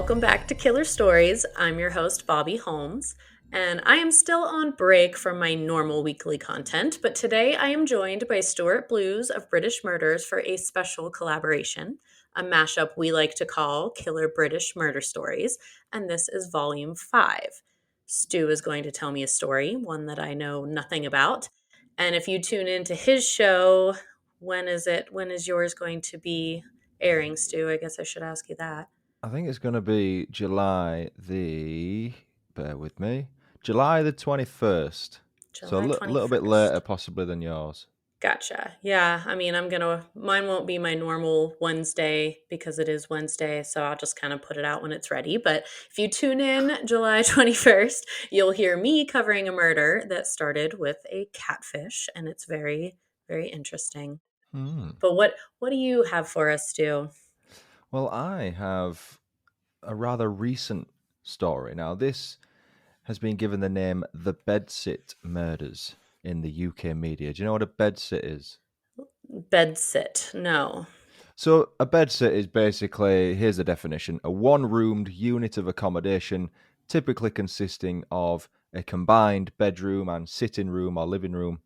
Welcome back to Killer Stories. I'm your host, Bobby Holmes, and I am still on break from my normal weekly content, but today I am joined by Stuart Blues of British Murders for a special collaboration, a mashup we like to call Killer British Murder Stories, and this is Volume 5. Stu is going to tell me a story, one that I know nothing about, and if you tune into his show, when is it? When is yours going to be airing, Stu? I guess I should ask you that. I think it's going to be bear with me, July the 21st. So a July little bit later 21st. possibly than yours. Gotcha. Yeah, I mean, mine won't be my normal Wednesday because it is Wednesday, so I'll just kind of put it out when it's ready. But if you tune in July 21st, you'll hear me covering a murder that started with a catfish, and it's very, very interesting. Hmm. But what do you have for us, Stu? Well, I have a rather recent story. Now, this has been given the name The Bedsit Murders in the UK media. Do you know what a bedsit is? Bedsit. No. So, a bedsit is basically, here's the definition, a one-roomed unit of accommodation, typically consisting of a combined bedroom and sitting room or living room.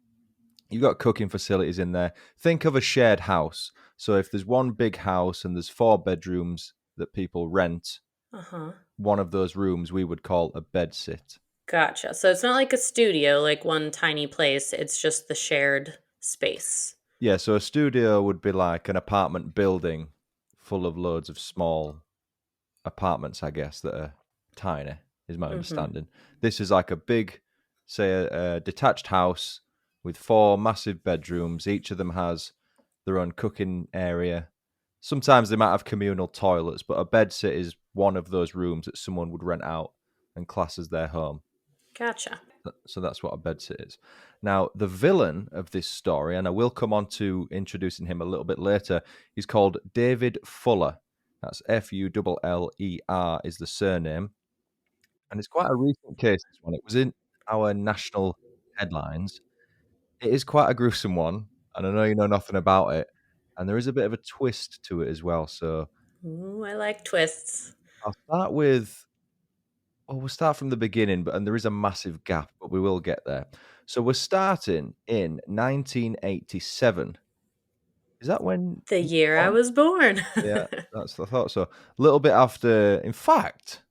You've got cooking facilities in there. Think of a shared house. So if there's one big house and there's 4 bedrooms that people rent, Uh-huh. one of those rooms we would call a bedsit. Gotcha. So it's not like a studio, like one tiny place. It's just the shared space. Yeah, so a studio would be like an apartment building full of loads of small apartments, I guess, that are tiny, is my Mm-hmm. understanding. This is like a big, say, a detached house with 4 massive bedrooms. Each of them has their own cooking area. Sometimes they might have communal toilets, but a bedsit is one of those rooms that someone would rent out and class as their home. Gotcha. So that's what a bedsit is. Now, the villain of this story, and I will come on to introducing him a little bit later, he's called David Fuller. That's Fuller is the surname. And it's quite a recent case, this one. It was in our national headlines. It is quite a gruesome one, and I know you know nothing about it. And there is a bit of a twist to it as well. So Ooh, I like twists. I'll start with we'll start from the beginning, and there is a massive gap, but we will get there. So we're starting in 1987. Is that when The you year were I born? was born. Yeah, that's I thought so. A little bit after. In fact,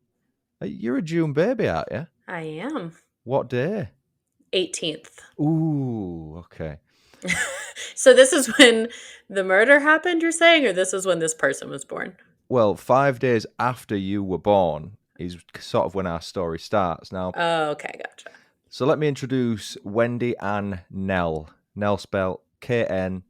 you're a June baby, aren't you? I am. What day? 18th. Ooh, okay. So this is when the murder happened, you're saying, or this is when this person was born? Well, 5 days after you were born is sort of when our story starts. Now, Oh, okay, gotcha. so let me introduce Wendy Ann Knell. Knell spelled Knell.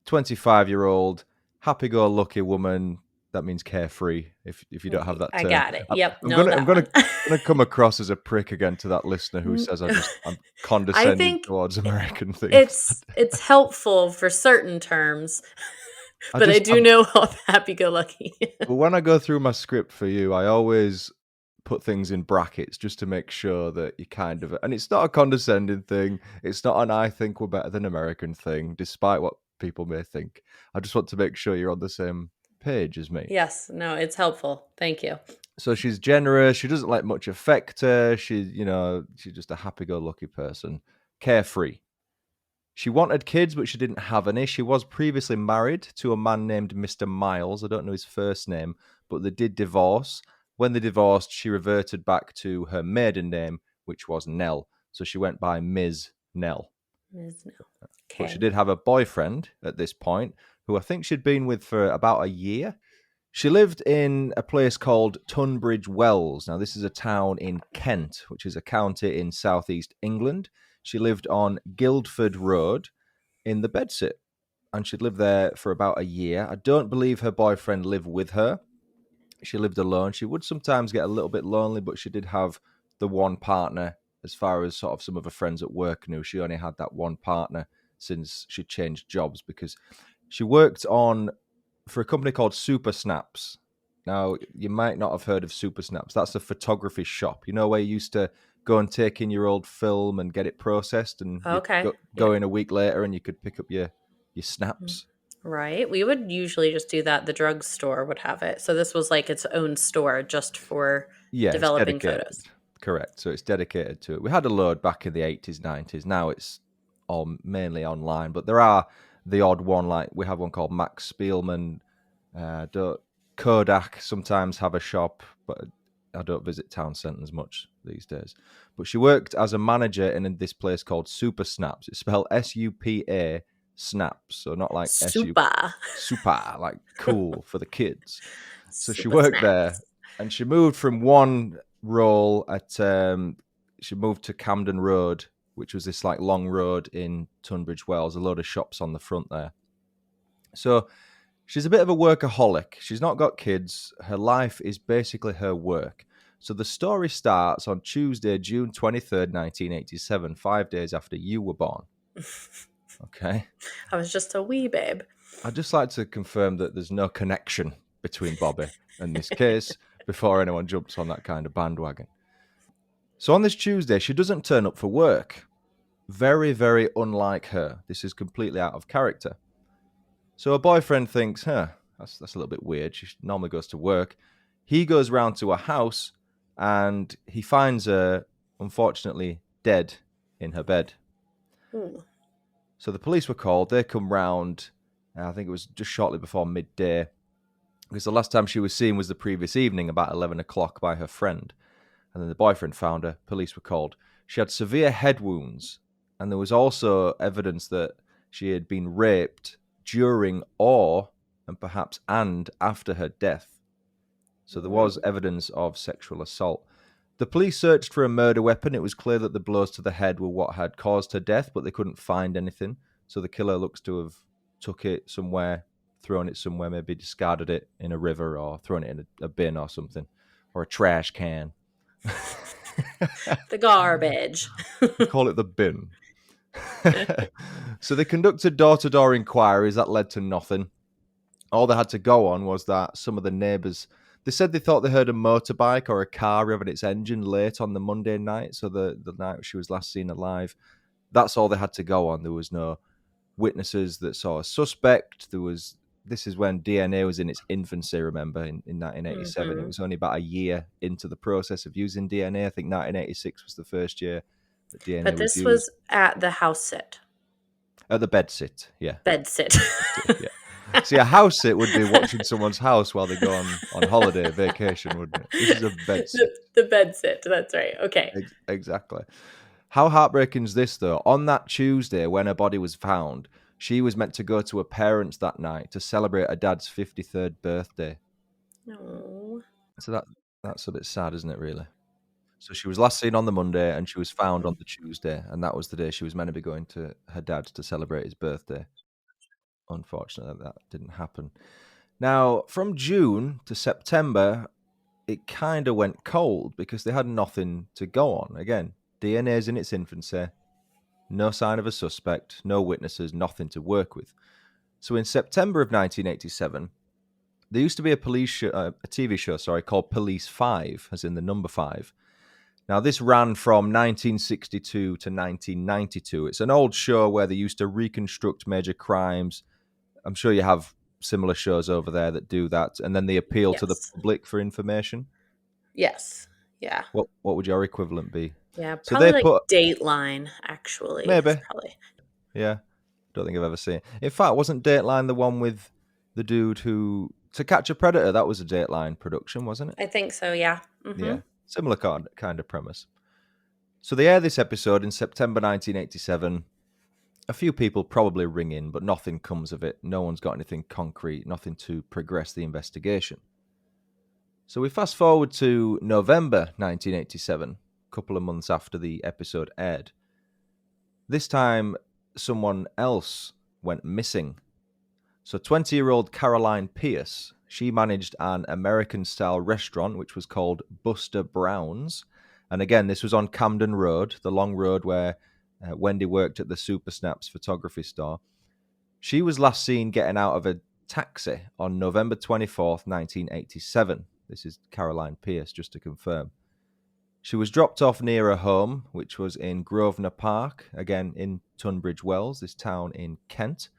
25-year-old, happy-go-lucky woman. That means carefree. If you don't have that I term, got it. I'm, Yep, I'm know gonna I'm that gonna one. gonna come across as a prick again to that listener who says I'm I condescending think towards American things. it's helpful for certain terms, I but I just do know of happy-go-lucky. But when I go through my script for you, I always put things in brackets just to make sure that you kind of, and it's not a condescending thing. It's not an I think we're better than American thing, despite what people may think. I just want to make sure you're on the same page as me. Yes, no, it's helpful. Thank you. So she's generous. She doesn't let much affect her. She's just a happy-go-lucky person, carefree. She wanted kids, but she didn't have any. She was previously married to a man named Mr. Miles. I don't know his first name, but they did divorce. When they divorced, she reverted back to her maiden name, which was Nell. So she went by Ms. Nell. Ms. No. But she Okay. did have a boyfriend at this point, who I think she'd been with for about a year. She lived in a place called Tunbridge Wells. Now, this is a town in Kent, which is a county in southeast England. She lived on Guildford Road in the bedsit, and she'd lived there for about a year. I don't believe her boyfriend lived with her. She lived alone. She would sometimes get a little bit lonely, but she did have the one partner. As far as sort of some of her friends at work knew, she only had that one partner since she changed jobs because she worked on for a company called Super Snaps. Now, you might not have heard of Super Snaps. That's a photography shop. You know where you used to go and take in your old film and get it processed, and you'd Okay. go Yep. in a week later and you could pick up your snaps. Right. We would usually just do that. The drugstore would have it. So this was like its own store just for Yeah, it's developing dedicated. photos. Correct. So it's dedicated to it. We had a load back in the 80s, 90s. Now it's all mainly online, but there are the odd one, like we have one called Max Spielman. Kodak sometimes have a shop, but I don't visit town centres much these days. But she worked as a manager in this place called Super Snaps. It's spelled SUPA Snaps, so not like SU Super. Super, like cool for the kids. So she Super worked there, snacks. and she moved from one role at she moved to Camden Road, which was this like long road in Tunbridge Wells, a load of shops on the front there. So she's a bit of a workaholic. She's not got kids. Her life is basically her work. So the story starts on Tuesday, June 23rd, 1987, 5 days after you were born. Okay. I was just a wee babe. I'd just like to confirm that there's no connection between Bobby and this case before anyone jumps on that kind of bandwagon. So on this Tuesday, she doesn't turn up for work. Very, very unlike her. This is completely out of character. So her boyfriend thinks, that's a little bit weird. She normally goes to work. He goes round to her house and he finds her, unfortunately, dead in her bed. Ooh. So the police were called. They come round, I think it was just shortly before midday, because the last time she was seen was the previous evening, about 11 o'clock, by her friend. And then the boyfriend found her. Police were called. She had severe head wounds, and there was also evidence that she had been raped during or, and perhaps and after her death. So there was evidence of sexual assault. The police searched for a murder weapon. It was clear that the blows to the head were what had caused her death, but they couldn't find anything. So the killer looks to have took it somewhere, thrown it somewhere, maybe discarded it in a river or thrown it in a bin or something, or a trash can. The garbage. We call it the bin. So they conducted door-to-door inquiries. That led to nothing. All they had to go on was that some of the neighbours, they said they thought they heard a motorbike or a car revving its engine late on the Monday night, so the night she was last seen alive. That's all they had to go on. There was no witnesses that saw a suspect. This is when DNA was in its infancy, remember, in 1987. It was only about a year into the process of using DNA. I think 1986 was the first year that DNA But was this used. was at the house sit. At the bed sit, yeah. Bed sit. Yeah. See, a house sit would be watching someone's house while they go on holiday, vacation, wouldn't it? This is a bed sit. The bed sit. That's right. Okay. Exactly. How heartbreaking is this, though? On that Tuesday, when her body was found, she was meant to go to her parents that night to celebrate her dad's 53rd birthday. No. So that's a bit sad, isn't it, really? So she was last seen on the Monday and she was found on the Tuesday, and that was the day she was meant to be going to her dad to celebrate his birthday. Unfortunately, that didn't happen. Now, from June to September, it kind of went cold because they had nothing to go on. Again, DNA's in its infancy, no sign of a suspect, no witnesses, nothing to work with. So in September of 1987, there used to be a TV show, called Police 5, as in the number 5. Now, this ran from 1962 to 1992. It's an old show where they used to reconstruct major crimes. I'm sure you have similar shows over there that do that, and then they appeal to the Yes. public for information. Yes. Yeah. What would your equivalent be? Yeah. So Probably they like put Dateline, actually. maybe, Probably. yeah. Don't think I've ever seen it. In fact, wasn't Dateline the one with the dude who To Catch a Predator? That was a Dateline production, wasn't it? I think so. Yeah. Yeah, similar kind of premise. So they air this episode in September 1987. A few people probably ring in, but nothing comes of it. No one's got anything concrete, nothing to progress the investigation. So we fast forward to November 1987, a couple of months after the episode aired. This time, someone else went missing. So 20-year-old Caroline Pierce, she managed an American-style restaurant which was called Buster Brown's. And again, this was on Camden Road, the long road where Wendy worked at the Super Snaps photography store. She was last seen getting out of a taxi on November 24th, 1987. This is Caroline Pierce, just to confirm. She was dropped off near her home, which was in Grosvenor Park, again in Tunbridge Wells, this town in Kent.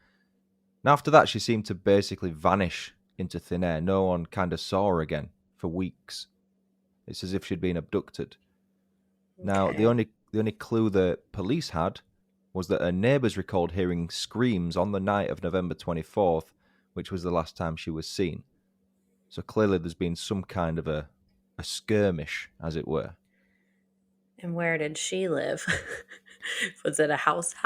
And after that, she seemed to basically vanish into thin air. No one kind of saw her again for weeks. It's as if she'd been abducted. Now, the Okay. only clue the police had was that her neighbours recalled hearing screams on the night of November 24th, which was the last time she was seen. So clearly there's been some kind of a skirmish, as it were. And where did she live? Was it a house?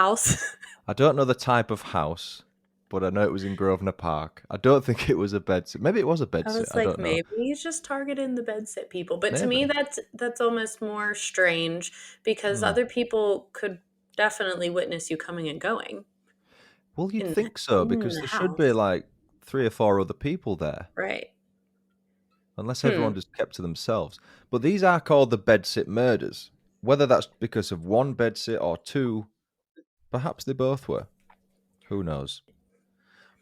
I don't know the type of house, but I know it was in Grosvenor Park. I don't think it was a bedsit. Maybe it was a I bedsit. was I like, don't know. maybe he's just targeting the bedsit people. But to me, Maybe. that's almost more strange because Hmm. other people could definitely witness you coming and going Well, you'd in think so, in because the there should be house. like 3 or 4 other people there, Right. unless Hmm. everyone just kept to themselves. But these are called the bedsit murders. Whether that's because of one bedsit or two, perhaps they both were. Who knows?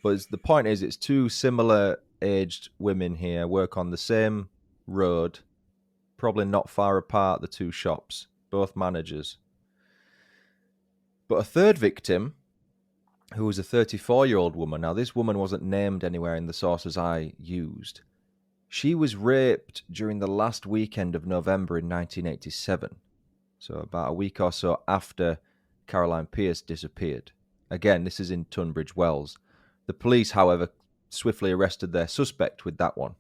But the point is, it's two similar aged women here work on the same road, probably not far apart, the two shops, both managers. But a third victim, who was a 34-year-old woman, now this woman wasn't named anywhere in the sources I used. She was raped during the last weekend of November in 1987, so about a week or so after Caroline Pierce disappeared. Again, this is in Tunbridge Wells. The police, however, swiftly arrested their suspect with that one.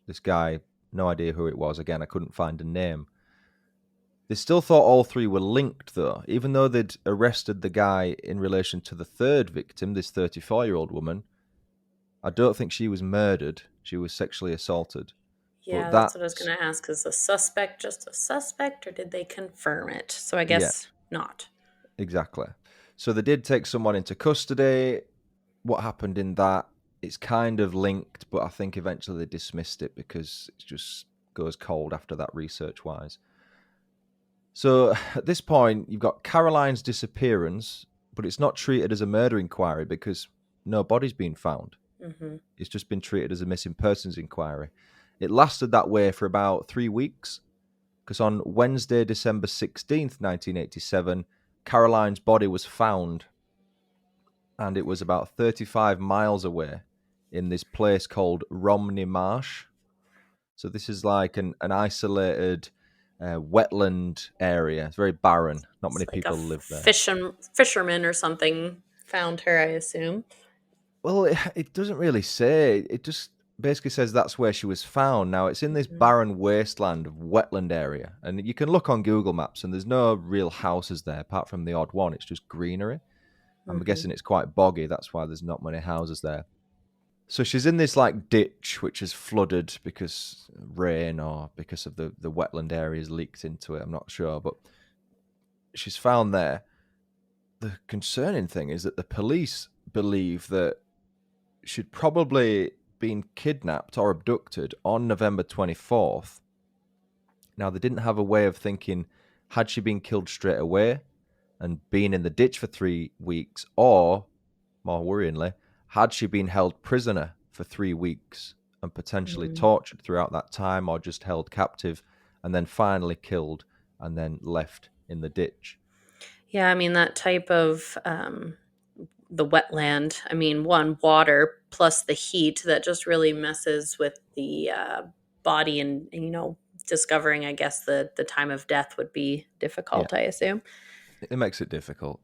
This guy, no idea who it was. Again, I couldn't find a name. They still thought all three were linked, though, even though they'd arrested the guy in relation to the third victim, this 34-year-old woman. I don't think she was murdered. She was sexually assaulted. But Yeah, that's what I was that's, going to ask. Is the suspect just a suspect or did they confirm it? So I yeah, guess not. exactly. So they did take someone into custody. What happened in that, it's kind of linked, but I think eventually they dismissed it because it just goes cold after that research wise. So at this point, you've got Caroline's disappearance, but it's not treated as a murder inquiry because no body's been found. Hmm. It's just been treated as a missing persons inquiry. It lasted that way for about 3 weeks because on Wednesday, December 16th, 1987, Caroline's body was found, and it was about 35 miles away in this place called Romney Marsh. So this is like an isolated wetland area. It's very barren. Not It's many like a people live there. fisherman or something found her, I assume. Well, it doesn't really say. It just basically says that's where she was found. Now, it's in this Hmm. barren wasteland of wetland area. And you can look on Google Maps, and there's no real houses there apart from the odd one. It's just greenery. I'm Hmm. guessing it's quite boggy. That's why there's not many houses there. So she's in this like ditch which is flooded because rain or because of the wetland areas leaked into it. I'm not sure, but she's found there. The concerning thing is that the police believe that she'd probably been kidnapped or abducted on November 24th. Now, they didn't have a way of thinking, had she been killed straight away and been in the ditch for 3 weeks, or, more worryingly, had she been held prisoner for 3 weeks and potentially Hmm. tortured throughout that time, or just held captive and then finally killed and then left in the ditch? Yeah, I mean, that type of the wetland, I mean, one, water plus the heat that just really messes with the body and, discovering, I guess, the time of death would be Yeah, difficult, I assume. it makes it difficult.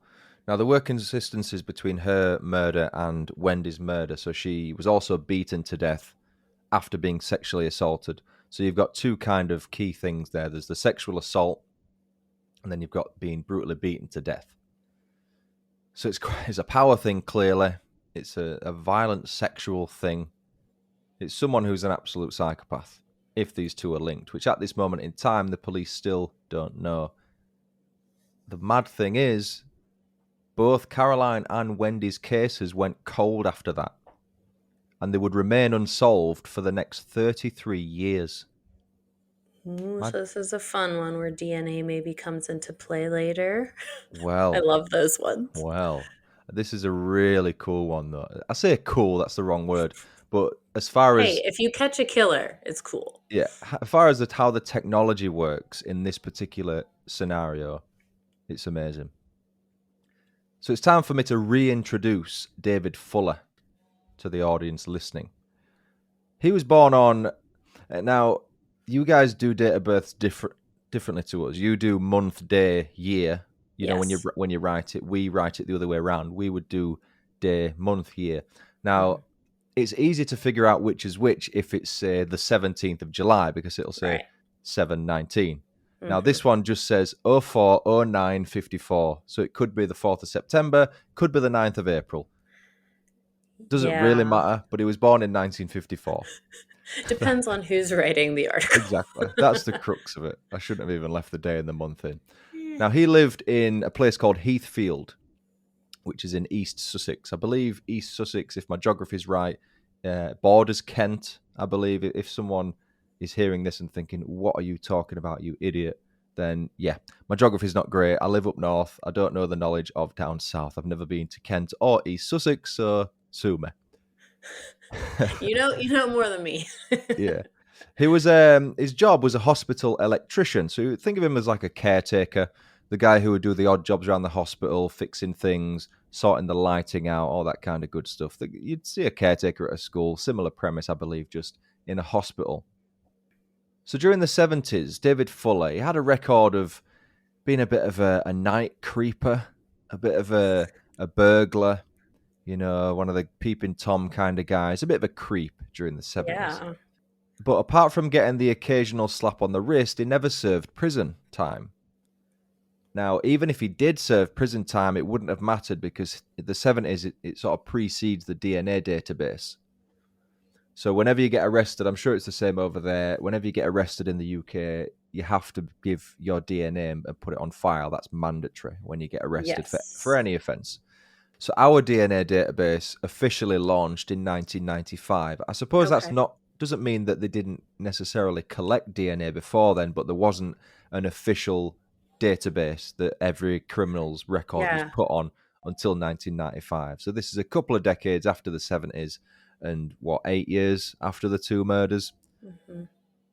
Now, there were consistencies between her murder and Wendy's murder. So she was also beaten to death after being sexually assaulted. So you've got two kind of key things there. There's the sexual assault, and then you've got being brutally beaten to death. So it's a power thing, clearly. It's a violent sexual thing. It's someone who's an absolute psychopath, if these two are linked, which at this moment in time, the police still don't know. The mad thing is, both Caroline and Wendy's cases went cold after that, and they would remain unsolved for the next 33 years. Ooh, Mad. so this is a fun one where DNA maybe comes into play later. I Well, love those ones. well, this is a really cool one, though. I say cool, that's the wrong word. But as far Hey, as, if you catch a killer, it's cool. yeah, as far as how the technology works in this particular scenario, it's amazing. So it's time for me to reintroduce David Fuller. to the audience listening. He was born on... Now, you guys do date of births differently to us. You do month, day, year. You know, Yes. when you write it, we write it the other way around. We would do day, month, year. Hmm. Now, it's easy to figure out which is which if it's, say, the 17th of July, because it'll say Right. 7/19. Now, Hmm. this one just says 04/09/54. So it could be the 4th of September, could be the 9th of April. Doesn't really Yeah. matter, but he was born in 1954. Depends on who's writing the article. Exactly. That's the crux of it. I shouldn't have even left the day and the month in. Eh. Now, he lived in a place called Heathfield, which is in East Sussex. I believe East Sussex, if my geography is right, borders Kent, I believe. If someone is hearing this and thinking, what are you talking about, you idiot? Then, yeah, my geography is not great. I live up north. I don't know the knowledge of down south. I've never been to Kent or East Sussex, so sue me. You know more than me. Yeah. He was his job was a hospital electrician. So think of him as like a caretaker, the guy who would do the odd jobs around the hospital, fixing things, sorting the lighting out, all that kind of good stuff. You'd see a caretaker at a school, similar premise, I believe, just in a hospital. So during the 70s, David Fuller, he had a record of being a bit of a night creeper, a bit of a burglar, you know, one of the peeping Tom kind of guys, a bit of a creep during the 70s. Yeah. But apart from getting the occasional slap on the wrist, he never served prison time. Now, even if he did serve prison time, it wouldn't have mattered because in the 70s, it sort of precedes the DNA database. So whenever you get arrested, I'm sure it's the same over there. Whenever you get arrested in the UK, you have to give your DNA and put it on file. That's mandatory when you get arrested for Yes. any offence. So our DNA database officially launched in 1995. I suppose Okay. doesn't mean that they didn't necessarily collect DNA before then, but there wasn't an official database that every criminal's record was Yeah. put on until 1995. So this is a couple of decades after the 70s and 8 years after the two murders. Hmm.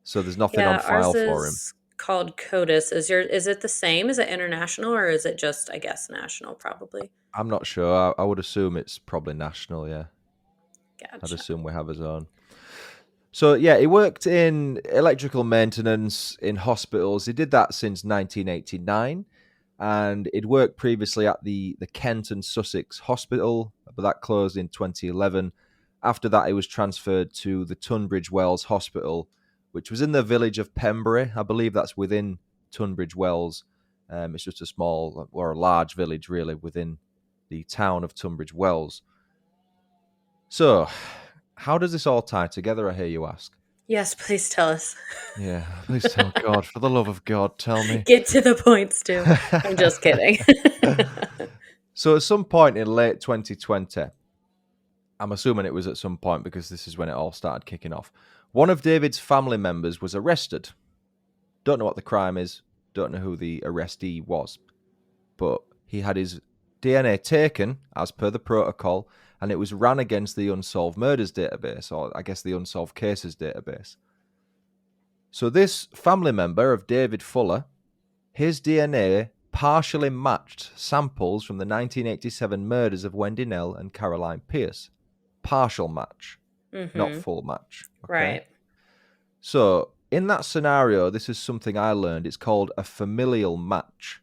So there's nothing on Yeah, ours file for him. is called CODIS. Is it the same? Is it international or is it just, I guess, national probably? I'm not sure. I would assume it's probably national, yeah. I'd Gotcha. assume we have his own. So yeah, he worked in electrical maintenance in hospitals. He did that since 1989, and he'd worked previously at the Kent and Sussex Hospital, but that closed in 2011. After that, he was transferred to the Tunbridge Wells Hospital, which was in the village of Pembury. I believe that's within Tunbridge Wells. It's just a small or a large village, really, within the town of Tunbridge Wells. So, how does this all tie together, I hear you ask? Yes, please tell us. Yeah, please tell God, for the love of God, tell me. Get to the points, too. I'm just kidding. So at some point in late 2020, I'm assuming it was at some point because this is when it all started kicking off, one of David's family members was arrested. Don't know what the crime is, don't know who the arrestee was, but he had his DNA taken as per the protocol, and it was ran against the Unsolved Murders database, or I guess the Unsolved Cases database. So this family member of David Fuller, his DNA partially matched samples from the 1987 murders of Wendy Knell and Caroline Pierce. Partial match, not Hmm. full match. Okay. Right. So in that scenario, this is something I learned. It's called a familial match.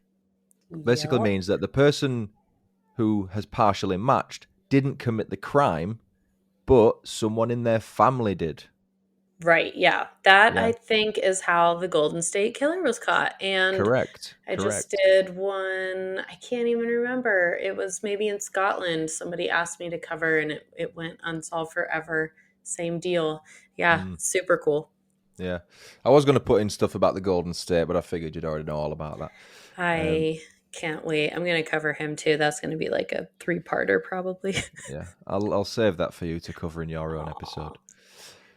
Basically Yep. means that the person who has partially matched didn't commit the crime, but someone in their family did. Right. Yeah. That Yeah, I think is how the Golden State Killer was caught. And correct, I just correct. did one, I can't even remember. It was maybe in Scotland. Somebody asked me to cover and it went unsolved forever. Same deal. Yeah. Mm, Super cool. yeah, I was going to put in stuff about the Golden State, but I figured you'd already know all about that. I can't wait. I'm going to cover him too. That's going to be like a 3-parter probably. Yeah, I'll save that for you to cover in your own Aw. episode.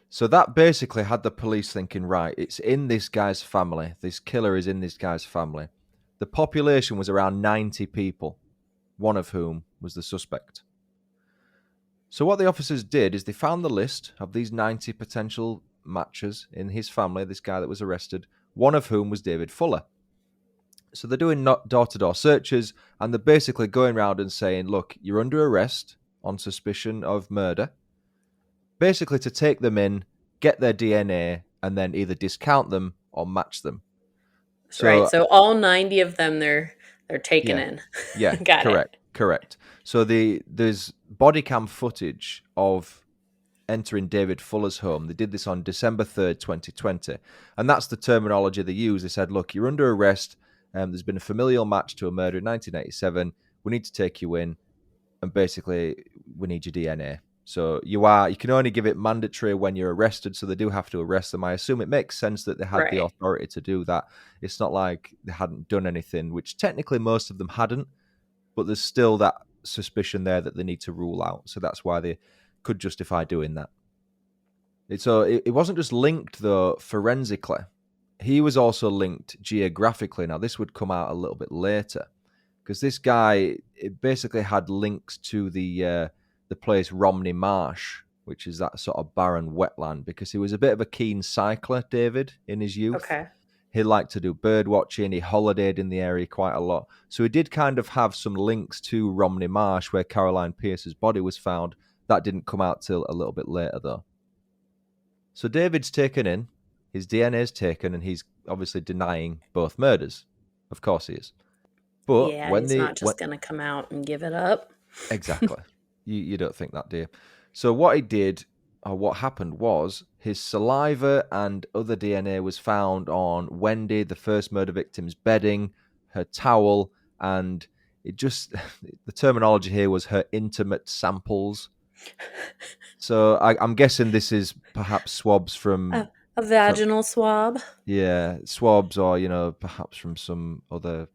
So that basically had the police thinking, right, it's in this guy's family. This killer is in this guy's family. The population was around 90 people, one of whom was the suspect. So what the officers did is they found the list of these 90 potential matches in his family, this guy that was arrested, one of whom was David Fuller. So they're doing door-to-door searches, and they're basically going around and saying, look, you're under arrest on suspicion of murder. basically to take them in, get their DNA, and then either discount them or match them. Right. So So all 90 of them they're taken yeah, in. yeah, Got it. correct. So there's body cam footage of entering David Fuller's home. They did this on December 3rd, 2020. And that's the terminology they used. They said, look, you're under arrest. There's been a familial match to a murder in 1987. We need to take you in. And basically, we need your DNA. So you can only give it mandatory when you're arrested. So they do have to arrest them. I assume it makes sense that they had the Right. authority to do that. It's not like they hadn't done anything, which technically most of them hadn't. But there's still that suspicion there that they need to rule out. So that's why they could justify doing that. So it wasn't just linked, though, forensically. He was also linked geographically. Now, this would come out a little bit later, because this guy basically had links to the place Romney Marsh, which is that sort of barren wetland, because he was a bit of a keen cycler, David, in his youth. Okay. He liked to do bird watching. He holidayed in the area quite a lot. So he did kind of have some links to Romney Marsh, where Caroline Pierce's body was found. That didn't come out till a little bit later, though. So David's taken in, his DNA is taken, and he's obviously denying both murders. Of course he is. But Yeah, he's not just going to come out and give it up. exactly, you don't think that, do you? So what he did, or what happened, was his saliva and other DNA was found on Wendy, the first murder victim's bedding, her towel, and it just the terminology here was her intimate samples. So I'm guessing this is perhaps swabs A, from a from vaginal swab. yeah, swabs, or perhaps from some other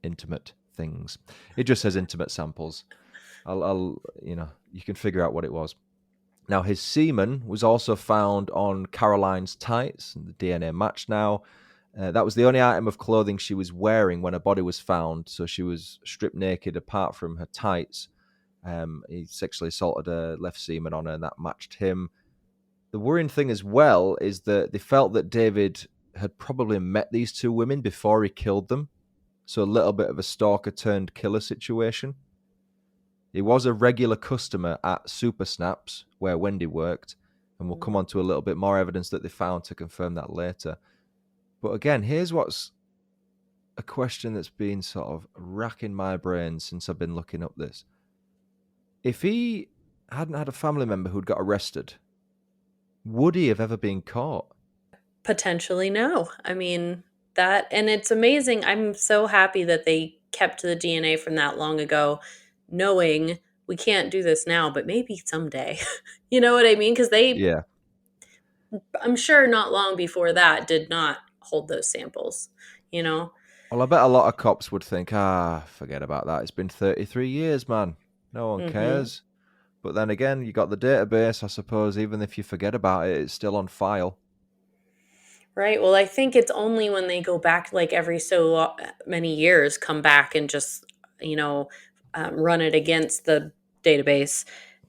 intimate things. It just says intimate samples. I'll you can figure out what it was. Now, his semen was also found on Caroline's tights, and the DNA matched now. That was the only item of clothing she was wearing when her body was found, so she was stripped naked apart from her tights. He sexually assaulted her, left semen on her, and that matched him. The worrying thing as well is that they felt that David had probably met these two women before he killed them, so a little bit of a stalker turned killer situation. He was a regular customer at Super Snaps, where Wendy worked, and we'll come on to a little bit more evidence that they found to confirm that later. But again, here's what's a question that's been sort of racking my brain since I've been looking up this. If he hadn't had a family member who'd got arrested, would he have ever been caught? Potentially no. I mean, and it's amazing. I'm so happy that they kept the DNA from that long ago, knowing we can't do this now, but maybe someday. You know what I mean? Because Yeah. I'm sure not long before that, did not hold those samples, you know? Well, I bet a lot of cops would think, forget about that. It's been 33 years, man. No one Hmm. cares. But then again, you got the database, I suppose. Even if you forget about it, it's still on file. Right. Well, I think it's only when they go back, like every so many years, come back and just, you know, run it against the database,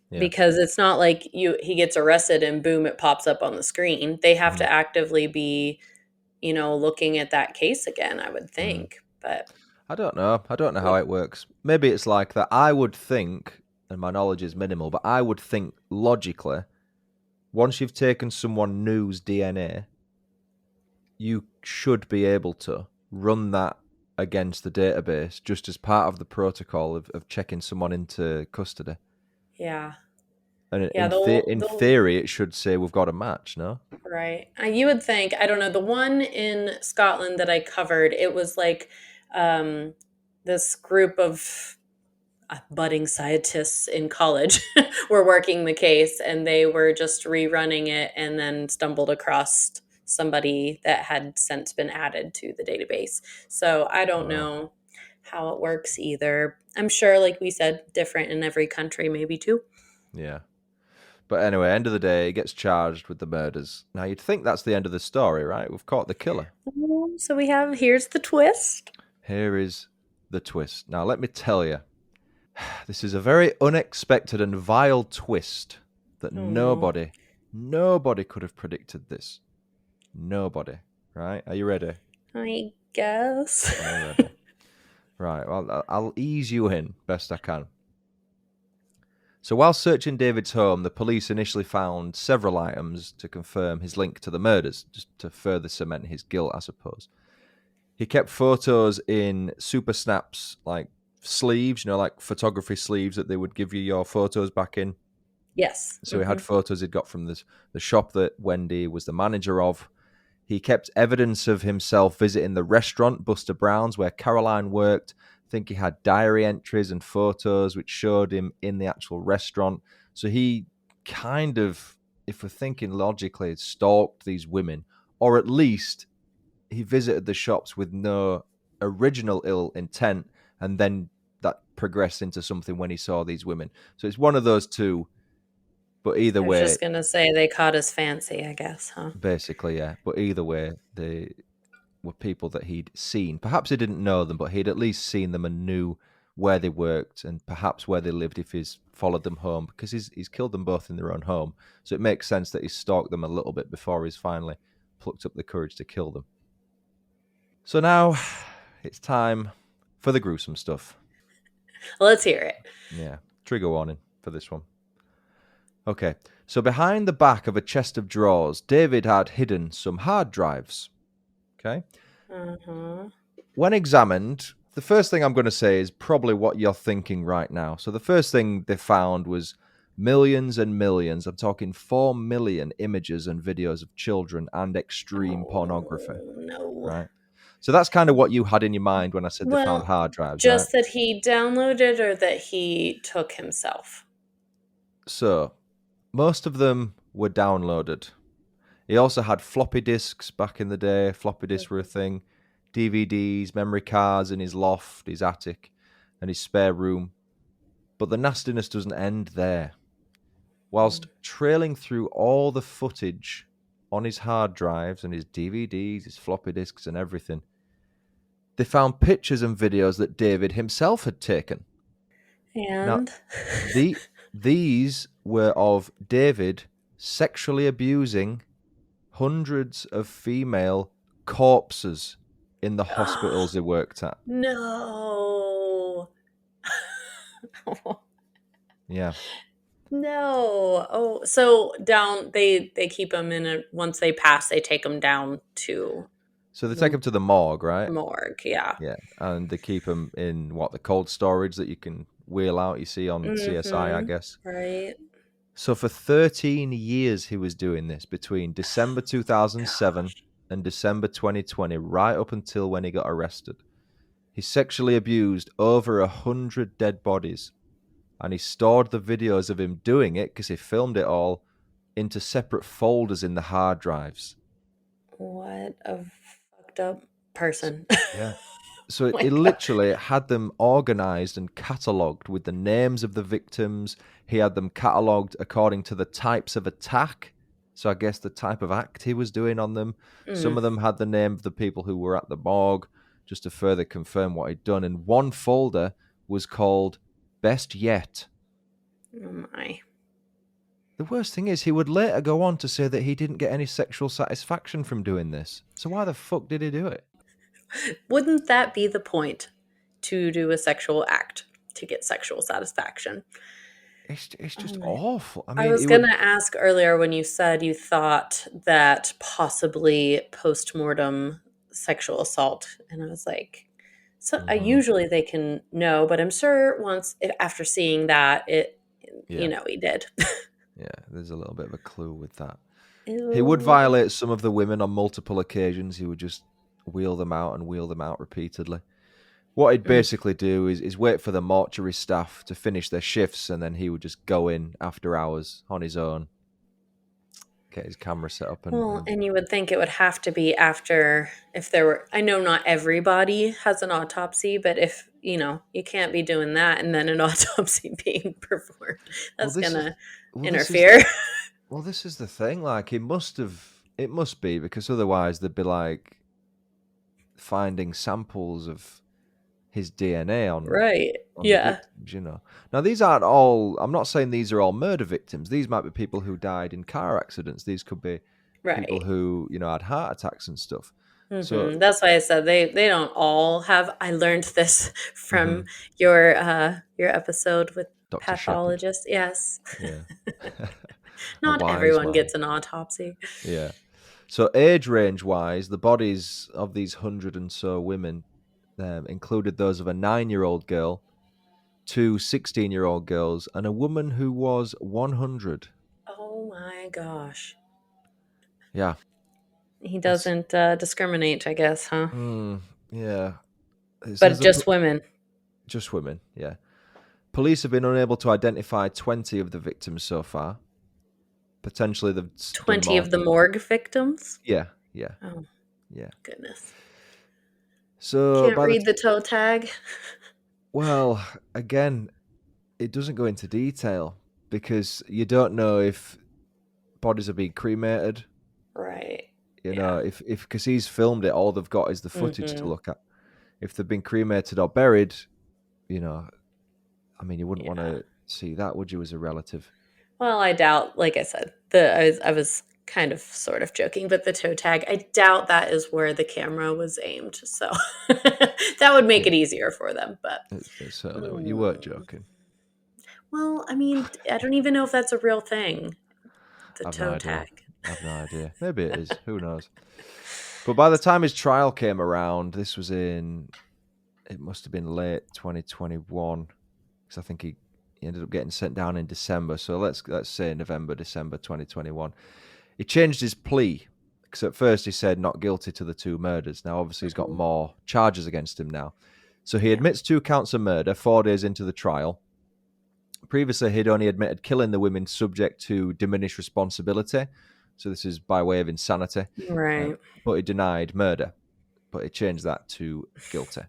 Yeah. because it's not like he gets arrested and boom, it pops up on the screen. They have Mm, to actively be, looking at that case again, I would mm. think. But I don't know. I don't know how yeah, it works. Maybe it's like that. I would think, and my knowledge is minimal, but I would think logically, once you've taken someone new's DNA, you should be able to run that against the database just as part of the protocol of checking someone into custody. yeah, And yeah. in They'll theory, it should say we've got a match, no? Right. You would think, I don't know, the one in Scotland that I covered, it was like um, this group of budding scientists in college were working the case, and they were just rerunning it and then stumbled across somebody that had since been added to the database. So I don't Wow. know how it works either. I'm sure, like we said, different in every country, maybe too. Yeah. But anyway, end of the day, he gets charged with the murders. Now, you'd think that's the end of the story, right? We've caught the killer. So here's the twist. Here is the twist. Now, let me tell you, this is a very unexpected and vile twist that Oh no. nobody could have predicted this. Nobody. Right? Are you ready? I guess. Are you ready? Right. Well, I'll ease you in best I can. So while searching David's home, the police initially found several items to confirm his link to the murders, just to further cement his guilt, I suppose. He kept photos in super snaps, like sleeves, like photography sleeves that they would give you your photos back in. Yes. So he had photos he'd got from the shop that Wendy was the manager of. He kept evidence of himself visiting the restaurant, Buster Brown's, where Caroline worked. I think he had diary entries and photos which showed him in the actual restaurant. So he kind of, if we're thinking logically, stalked these women, or at least he visited the shops with no original ill intent, and then that progressed into something when he saw these women. So it's one of those two, but either I was way, just going to say they caught his fancy, I guess, huh? basically, yeah. But either way, they were people that he'd seen. Perhaps he didn't know them, but he'd at least seen them and knew where they worked and perhaps where they lived if he's followed them home, because he's killed them both in their own home. So it makes sense that he stalked them a little bit before he's finally plucked up the courage to kill them. So now it's time for the gruesome stuff. Let's hear it. Yeah, trigger warning for this one. Okay, so behind the back of a chest of drawers, David had hidden some hard drives. Okay? When examined, the first thing I'm going to say is probably what you're thinking right now. So the first thing they found was millions and millions, I'm talking 4 million images and videos of children and extreme pornography, No. right? So that's kind of what you had in your mind when I said they found Well, hard drives, right? just that he downloaded or that he took himself? So most of them were downloaded. He also had floppy disks back in the day. Floppy disks were a thing. DVDs, memory cards in his loft, his attic, and his spare room. But the nastiness doesn't end there. Whilst trailing through all the footage on his hard drives and his DVDs, his floppy disks and everything, they found pictures and videos that David himself had taken. Now, And these were of David sexually abusing hundreds of female corpses in the hospitals he worked at. no. Yeah. No. Oh, so down they keep them in a once they pass, they take them down to So they take the him to the morgue, right? morgue. Yeah. Yeah. And they keep him in the cold storage that you can wheel out, you see on CSI, I guess. Right. So for 13 years he was doing this between December 2007 and December 2020, right up until when he got arrested. He sexually abused over 100 dead bodies, and he stored the videos of him doing it, because he filmed it all, into separate folders in the hard drives. What a fucked up person. Yeah. So My it God. literally had them organized and catalogued with the names of the victims. He had them catalogued according to the types of attack. So I guess the type of act he was doing on them. Some of them had the name of the people who were at the morgue, just to further confirm what he'd done. And one folder was called Best Yet. Oh my. The worst thing is, he would later go on to say that he didn't get any sexual satisfaction from doing this. So why the fuck did he do it? Wouldn't that be the point, to do a sexual act to get sexual satisfaction? It's just my. awful. I I mean, was it going would. to ask earlier when you said you thought that possibly post-mortem sexual assault, and I was like, so usually they can know, but I'm sure after seeing that, Yeah, he did. yeah. There's a little bit of a clue with that. He would Ew. violate some of the women on multiple occasions. He would just wheel them out and wheel them out repeatedly. What he'd basically do is wait for the mortuary staff to finish their shifts, and then he would just go in after hours on his own, get his camera set up, Well, and and you would think it would have to be after, if there were, I know not everybody has an autopsy, but if, you can't be doing that and then an autopsy being performed, well, that's this is gonna well, this is interfere. this is the thing. Like, it must be, because otherwise they'd be like finding samples of his DNA Right. on the Yeah. victims. Now, these aren't all. I'm not saying these are all murder victims. These might be people who died in car accidents. These could be people Right. who had heart attacks and stuff. So, That's why I said they don't all have. I learned this from mhm. your episode with Dr. Shepherd. Pathologist, yes. Yeah. A Not wise everyone man. gets an autopsy. Yeah. So age range wise, the bodies of these 100 and so women included those of a 9-year-old girl, two 16-year-old girls, and a woman who was 100. Oh my gosh. Yeah. He That's, doesn't discriminate, I guess, huh? yeah. It says But just women. just women. Yeah. Police have been unable to identify 20 of the victims so far. Potentially they've done 20 more. of the morgue victims? Yeah. Yeah. Oh, Yeah. goodness. So Can't by the read the toe tag? well, again, it doesn't go into detail because you don't know if bodies are being cremated. Right. You know, Yeah. if because he's filmed it, all they've got is the footage to Mm-hmm. look at. If they've been cremated or buried, you know, I mean, you wouldn't want Yeah. to see that, would you, as a relative? Well, I doubt, like I said, I was kind of sort of joking, but the toe tag, I doubt that is where the camera was aimed. So that would make Yeah, it easier for them. But it's certainly you weren't mm, joking. well, I mean, I don't even know if that's a real thing, the I've no toe idea. tag. I've no idea. Maybe it is. Who knows? But by the time his trial came around, this was in it must have been late 2021 because I think he ended up getting sent down in December. So let's say November, December 2021. He changed his plea because at first he said not guilty to the two murders. Now obviously he's got Mhm. more charges against him now. So he Yeah. admits 2 counts of murder 4 days into the trial. Previously he'd only admitted killing the women subject to diminished responsibility. So this is by way of insanity. Uh, Right. but he denied murder. But he changed that to guilty.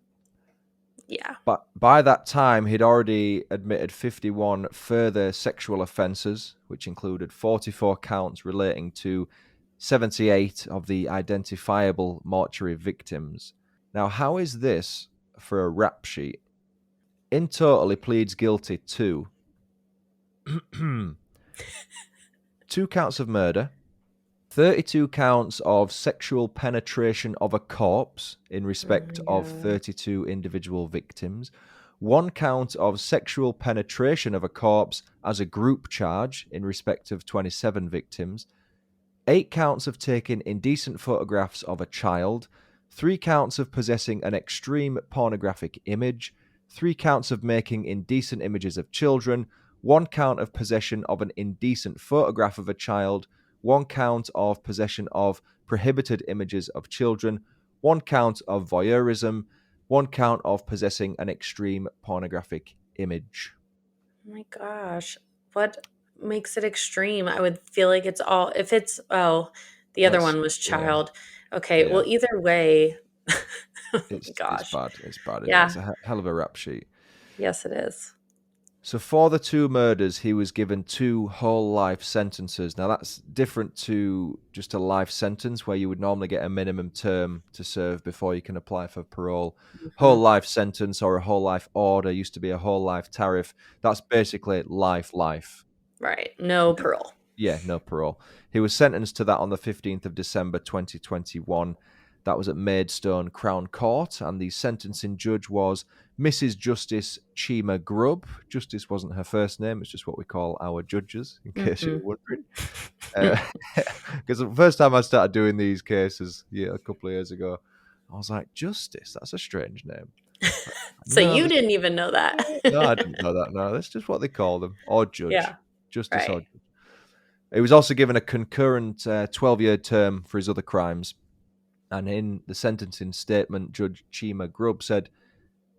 Yeah. But by that time, he'd already admitted 51 further sexual offences, which included 44 counts relating to 78 of the identifiable mortuary victims. Now, how is this for a rap sheet? In total, he pleads guilty to 2 counts of murder, 32 counts of sexual penetration of a corpse in Oh respect my of God. 32 individual victims, 1 count of sexual penetration of a corpse as a group charge in respect of 27 victims, 8 counts of taking indecent photographs of a child, 3 counts of possessing an extreme pornographic image, 3 counts of making indecent images of children, 1 count of possession of an indecent photograph of a child, 1 count of possession of prohibited images of children, 1 count of voyeurism, 1 count of possessing an extreme pornographic image. Oh my gosh. What makes it extreme? I would feel like it's all, if it's, oh, the other That's one was yeah, child. Okay. yeah. Well, either way, oh my It's gosh. bad. It's bad, isn't it? Yeah. It's a hell of a rap sheet. Yes, it is. So for the 2 murders, he was given 2 whole life sentences. Now that's different to just a life sentence where you would normally get a minimum term to serve before you can apply for parole. Hmm. Whole life sentence or a whole life order used to be a whole life tariff. That's basically life. Right. No Okay. parole. Yeah, no parole. He was sentenced to that on the 15th of December 2021. That was at Maidstone Crown Court, and the sentencing judge was Mrs. Justice Chima Grubb. Justice wasn't her first name, it's just what we call our judges, in case you Hmm. were wondering. Because the first time I started doing these cases, yeah, a couple of years ago, I was like, Justice, that's a strange name. So No, you didn't even know that. no, I didn't know that. No, that's just what they call them, or judge. Yeah. Justice or Right. judge. He was also given a concurrent 12-year term for his other crimes. And in the sentencing statement, Judge Chima Grubb said,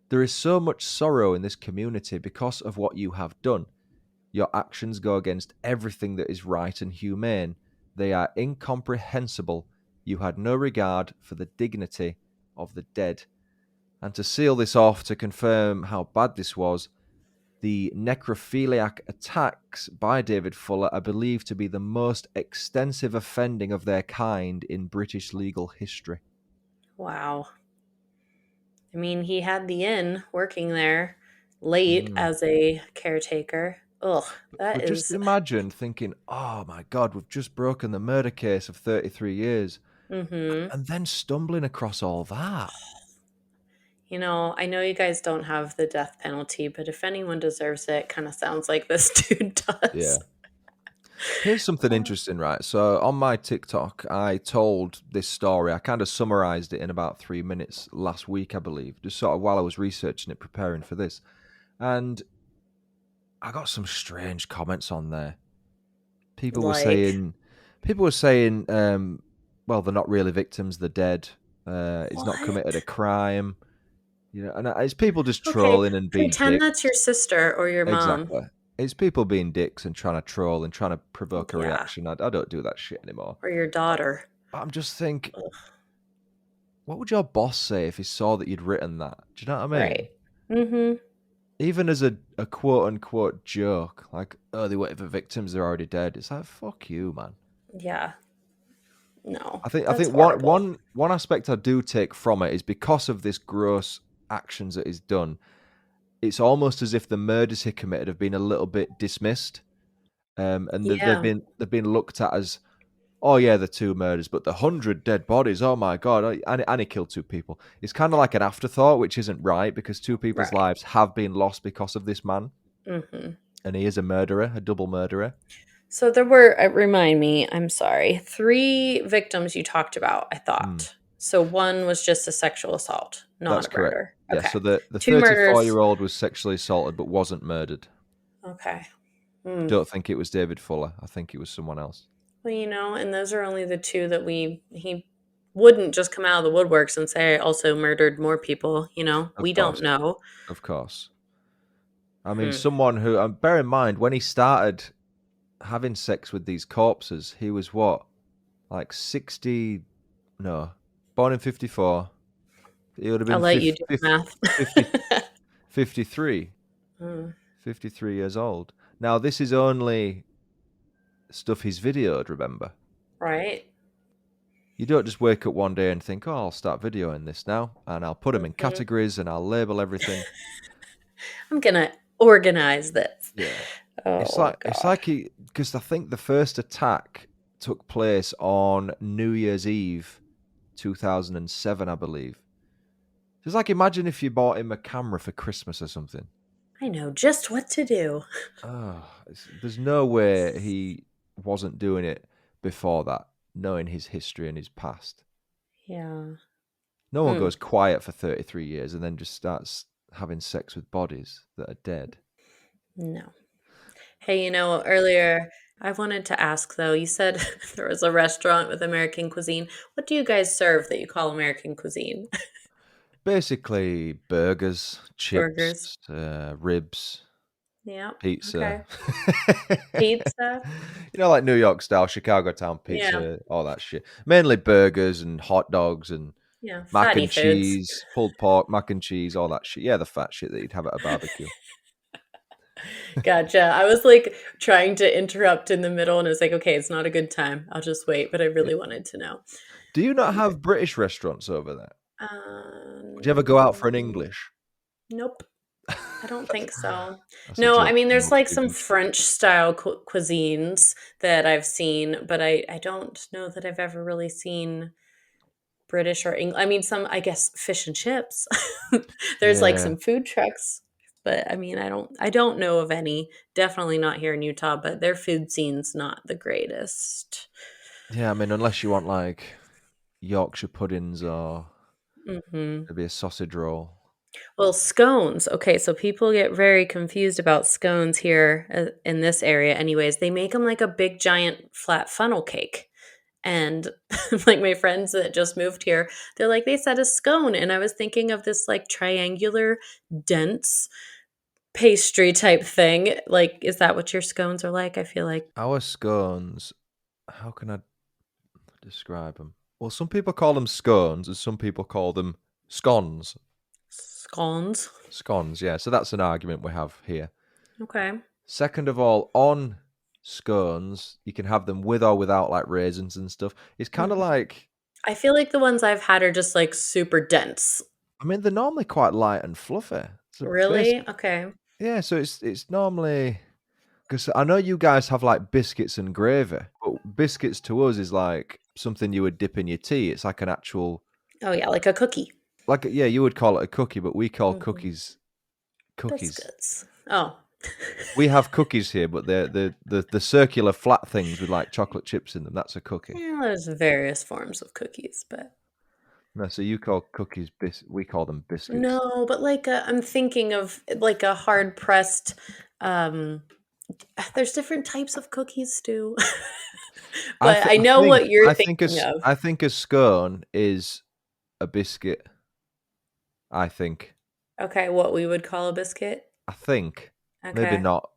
"There is so much sorrow in this community because of what you have done. Your actions go against everything that is right and humane. They are incomprehensible. You had no regard for the dignity of the dead." And to seal this off, to confirm how bad this was, the necrophiliac attacks by David Fuller are believed to be the most extensive offending of their kind in British legal history. Wow. I mean, he had the inn working there late Mm. as a caretaker. Ugh, that But just is. imagine thinking, oh my God, we've just broken the murder case of 33 years, Hmm. and then stumbling across all that. I know you guys don't have the death penalty, but if anyone deserves it, it kind of sounds like this dude Yeah. does. Here's something interesting, right? So on my TikTok, I told this story. I kind of summarized it in about 3 minutes last week, I believe, just sort of while I was researching it, preparing for this. And I got some strange comments on there. People were Like, saying, people were saying, well, they're not really victims; they're dead. He's not committed a what? crime, and it's people just Okay, trolling and being pretend that's your dicks. sister or your mom. Exactly, it's people being dicks and trying to troll and trying to provoke a Yeah, reaction. I don't do that shit anymore. or your But daughter. I'm just think, Ugh, what would your boss say if he saw that you'd written that? Do you know what I mean? right. Mm-hmm. Even as a quote unquote joke, like, oh, they wait for victims, they're already dead. It's like, fuck you, man. Yeah. No, I think that's one horrible. one one aspect I do take from it is because of this gross actions that he's done. It's almost as if the murders he committed have been a little bit dismissed, and they've Yeah, been looked at as, oh yeah, the two murders, but the 100 dead bodies, oh my god, and he killed two people. It's kind of like an afterthought, which isn't right because two people's right. lives have been lost because of this man, Mm-hmm. and he is a murderer, a double murderer. So there were, remind me, I'm sorry, three victims you talked about, I Hmm. thought. So one was just a sexual assault, not That's a correct. murder. Yeah, Okay. so the Two 34 murders. year old was sexually assaulted but wasn't murdered. Okay. Hmm. Don't think it was David Fuller. I think it was someone else. Well, and those are only the two that he wouldn't just come out of the woodworks and say, I also murdered more people. Of We don't course. know. Of course. I mean, Hmm. someone who, bear in mind, when he started having sex with these corpses, he was what? Like 60, no, born in 54. He would have I'll been let you do the 50, math. 53, Hmm. 53 years old. Now, this is only stuff he's videoed, remember? Right? You don't just wake up one day and think, oh, I'll start videoing this now, and I'll put them in Hmm. categories and I'll label everything. I'm going to organize this. Yeah. It's Oh, like God. he, because I think the first attack took place on New Year's Eve, 2007, I believe. It's like, imagine if you bought him a camera for Christmas or something. I know just what to do. Oh, there's no way he wasn't doing it before that, knowing his history and his past. Yeah. No one Hmm. goes quiet for 33 years and then just starts having sex with bodies that are dead. No. Hey, earlier I wanted to ask though, you said there was a restaurant with American cuisine. What do you guys serve that you call American cuisine? Basically, burgers, Burgers. chips, ribs, Yeah. pizza. Okay. Pizza. Like New York style, Chicago town Yeah. pizza, all that shit. Mainly burgers and hot dogs and Yeah. mac Fatty and foods. cheese, pulled pork, mac and cheese, all that shit. Yeah, the fat shit that you'd have at a barbecue. Gotcha. I was like trying to interrupt in the middle and it was like, okay, it's not a good time. I'll just wait. But I Yeah. really wanted to know. Do you not Okay. have British restaurants over there? Would you ever go out for an Um, English? nope. I don't think so. That's a No, I joke mean, from there's most like some people. French style cuisines that I've seen, but I don't know that I've ever really seen British or English. I mean, some, I guess, fish and chips. There's like Yeah. some food trucks, but I mean, I don't know of any. Definitely not here in Utah, but their food scene's not the greatest. Yeah, I mean, unless you want like Yorkshire puddings or Hmm. maybe a sausage roll. Well, scones. Okay, so people get very confused about scones here in this area. Anyways, they make them like a big giant flat funnel cake. And like my friends that just moved here, they're like, they said a scone. And I was thinking of this like triangular, dense pastry type thing. Like, is that what your scones are like? I feel like Our scones, how can I describe them? Well, some people call them scones and some people call them scones. scones. Scones, yeah. So that's an argument we have here. Okay. Second of all, on scones, you can have them with or without like raisins and stuff. It's kind of Mhm. like, I feel like the ones I've had are just like super dense. I mean, they're normally quite light and fluffy. So Really? basically, Okay. yeah. So it's normally, because I know you guys have like biscuits and gravy, but biscuits to us is like something you would dip in your tea. It's like an actual, Oh, yeah, like a cookie. like, yeah, you would call it a cookie, but we call Mhm. cookies. Biscuits. Oh. We have cookies here, but they're the circular flat things with like chocolate chips in them. That's a cookie. Yeah, there's various forms of cookies, but No, so you call cookies we call them biscuits. no, but like I'm thinking of like a hard pressed. Um, there's different types of cookies, Stu. But I know what you're thinking of. I think a scone is a biscuit. I think. Okay, what we would call a biscuit. I think. Okay.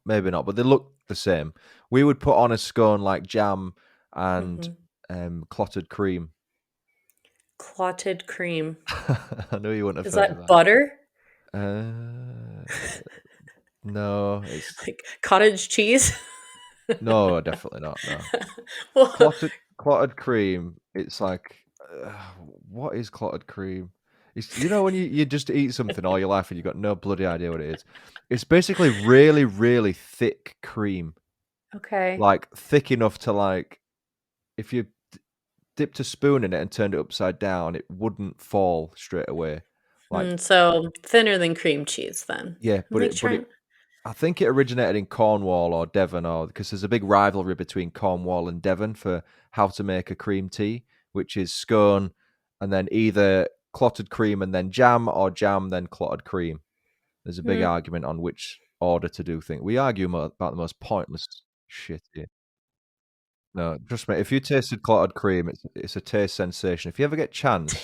Maybe not, but they look the same. We would put on a scone like jam and Hmm. clotted cream. Clotted cream. I knew you wouldn't have Is heard of that that. butter? No, it's Like cottage cheese? no, definitely not. No, Well, clotted cream. It's like, uh, what is clotted cream? It's when you just eat something all your life and you got no bloody idea what it is. It's basically really, really thick cream, okay. like thick enough to like if you dipped a spoon in it and turned it upside down, it wouldn't fall straight away. Like, So thinner than cream cheese then. yeah, I'm like trying. I think it originated in Cornwall or Devon, or because there's a big rivalry between Cornwall and Devon for how to make a cream tea, which is scone and then either clotted cream and then jam, or jam then clotted cream. There's a big Hmm. argument on which order to do things. We argue about the most pointless shit here. No, trust me. If you tasted clotted cream, it's a taste sensation. If you ever get chance,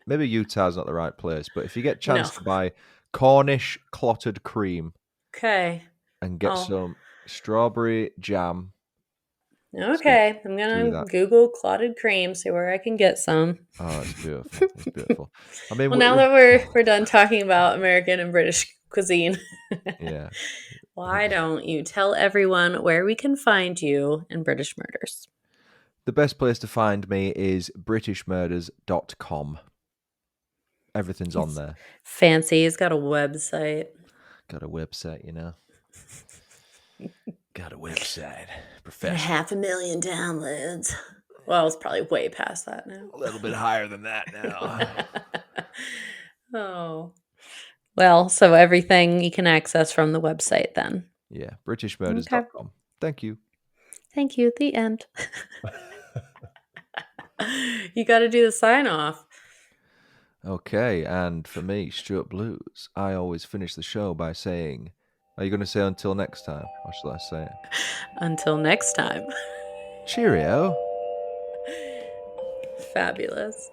maybe Utah's not the right place, but if you get No. chance to buy Cornish clotted cream Okay. and get Oh, some strawberry jam, so okay. I'm do gonna that. Google clotted cream, see where I can get some. Oh, it's beautiful. It's beautiful. I mean, Well, now that we're done talking about American and British cuisine, yeah. why don't you tell everyone where we can find you in British Murders? The best place to find me is britishmurders.com. Everything's on He's there. fancy. He's got a website. Got a website, Got a website. And Professional. 500,000 downloads. Well, it's probably way past that now. A little bit higher than that now. Oh. Well, so everything you can access from the website then. Yeah, Okay. britishmurders.com. Thank you. Thank you. The end. You got to do the sign off. Okay, and for me, Stuart Blues, I always finish the show by saying, are you going to say until next time? Or shall I say it? Until next time. Cheerio. Fabulous.